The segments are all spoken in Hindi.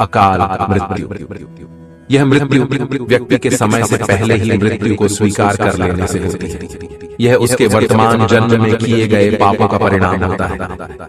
अकाल मृत्यु। यह मृत्यु व्यक्ति के समय से पहले ही मृत्यु को स्वीकार कर लेने से होती है। यह उसके वर्तमान जन्म में किए गए पापों का परिणाम होता है।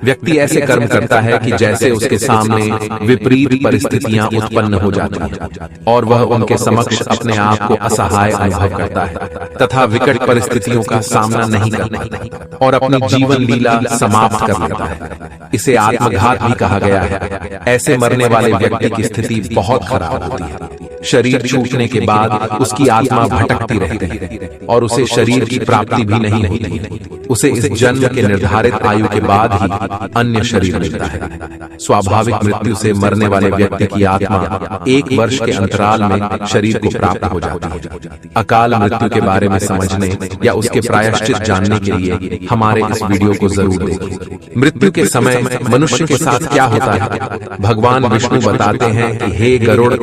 व्यक्ति ऐसे कर्म करता है कि जैसे उसके सामने विपरीत परिस्थितियां उत्पन्न हो जाती हैं और वह उनके समक्ष अपने आप को असहाय अनुभव करता है तथा विकट परिस्थितियों का सामना नहीं कर पाता और अपनी जीवन लीला समाप्त कर लेता है। इसे आत्मघात भी कहा गया है। ऐसे मरने वाले व्यक्ति की स्थिति बहुत खराब होती है। शरीर छूटने के बाद उसकी आत्मा भटकती रहती है और उसे शरीर की प्राप्ति भी नहीं होती है। उसे इस जन्म के निर्धारित आयु के बाद ही अन्य शरीर मिलता है। स्वाभाविक मृत्यु से मरने वाले व्यक्ति की आत्मा 1 वर्ष के अंतराल में शरीर को प्राप्त हो जाती है। अकाल मृत्यु के बारे में समझने या उसके प्रायश्चित जानने के लिए हमारे इस वीडियो को जरूर देखें। मृत्यु के समय मनुष्य के साथ क्या होता है? भगवान विष्णु बताते हैं कि हे गरुड़,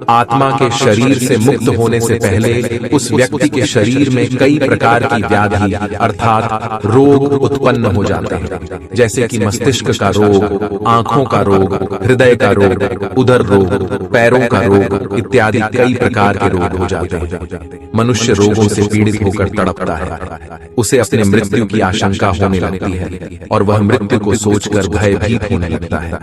आत्मा के शरीर से मुक्त होने से पहले उस व्यक्ति के शरीर में कई प्रकार की व्याधि अर्थात रोग उत्पन्न हो जाते हैं, जैसे कि मस्तिष्क का रोग, आंखों का रोग, हृदय का रोग, उदर रोग, पैरों का रोग इत्यादि कई प्रकार के रोग हो जाते हैं। मनुष्य रोगों से पीड़ित होकर तड़पता है। उसे अपने मृत्यु की आशंका होने लगती है और वह मृत्यु को सोचकर भयभीत होने लगता है।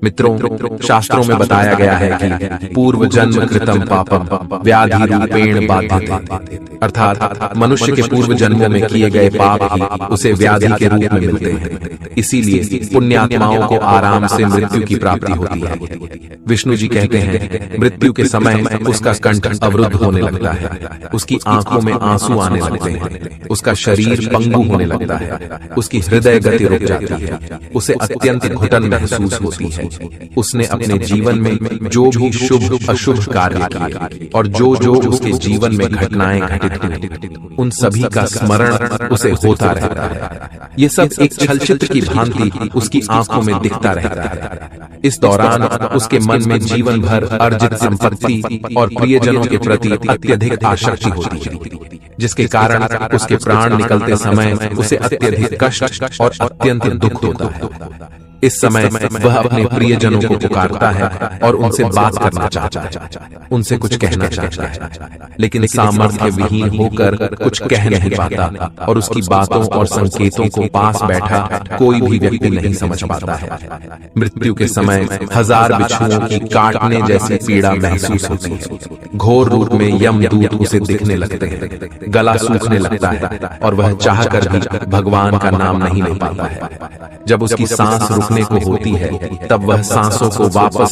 मित्रों, शास्त्रों में बताया गया है कि पूर्व जन्म कृतम पापम व्याधि रूपेण बाध्यते, अर्थात मनुष्य के पूर्व जन्मों में किए गए पाप ही उसे व्याधि के रूप में मिलते हैं। इसीलिए पुण्यात्माओं को आराम से मृत्यु की प्राप्ति होती है। विष्णु जी कहते हैं, मृत्यु के समय उसका कंठ अवरुद्ध होने लगता है, उसकी आंखों में आंसू आने लगते हैं, उसका शरीर पंगु होने लगता है, उसकी हृदय गति रुक जाती है, उसे अत्यंत घुटन महसूस होती है। उसने अपने जीवन में जो भी शुभ अशुभ कार्य किए और जो जो उसके जीवन में घटनाएं घटित हुई, उन सभी का स्मरण उसे होता रहता है। ये सब एक छलचित्र की भांति उसकी आंखों में दिखता रहता है। इस दौरान उसके मन में जीवन भर अर्जित संपत्ति और प्रियजनों के प्रति अत्यधिक आसक्ति होती है, जिसके कारण उसके प्राण निकलते समय उसे अत्यधिक कष्ट और अत्यंत दुख होता है। इस समय वह अपने प्रियजनों को पुकारता है और उनसे बात करना चाहता है, उनसे कुछ कहना चाहता है, लेकिन सामर्थ्य विहीन होकर कुछ कह नहीं पाता और उसकी बातों और संकेतों को पास बैठा कोई भी व्यक्ति नहीं समझ पाता है। मृत्यु के समय 1000 बिच्छुओं की काटने जैसी पीड़ा महसूस होती है। घोर रूप में यमदूत उसे दिखने लगते हैं, गला सूखने लगता है और वह चाहकर भी भगवान का नाम नहीं ले पाता है। जब उसकी सांस रुकने को होती है, तब वह सांसों को वापस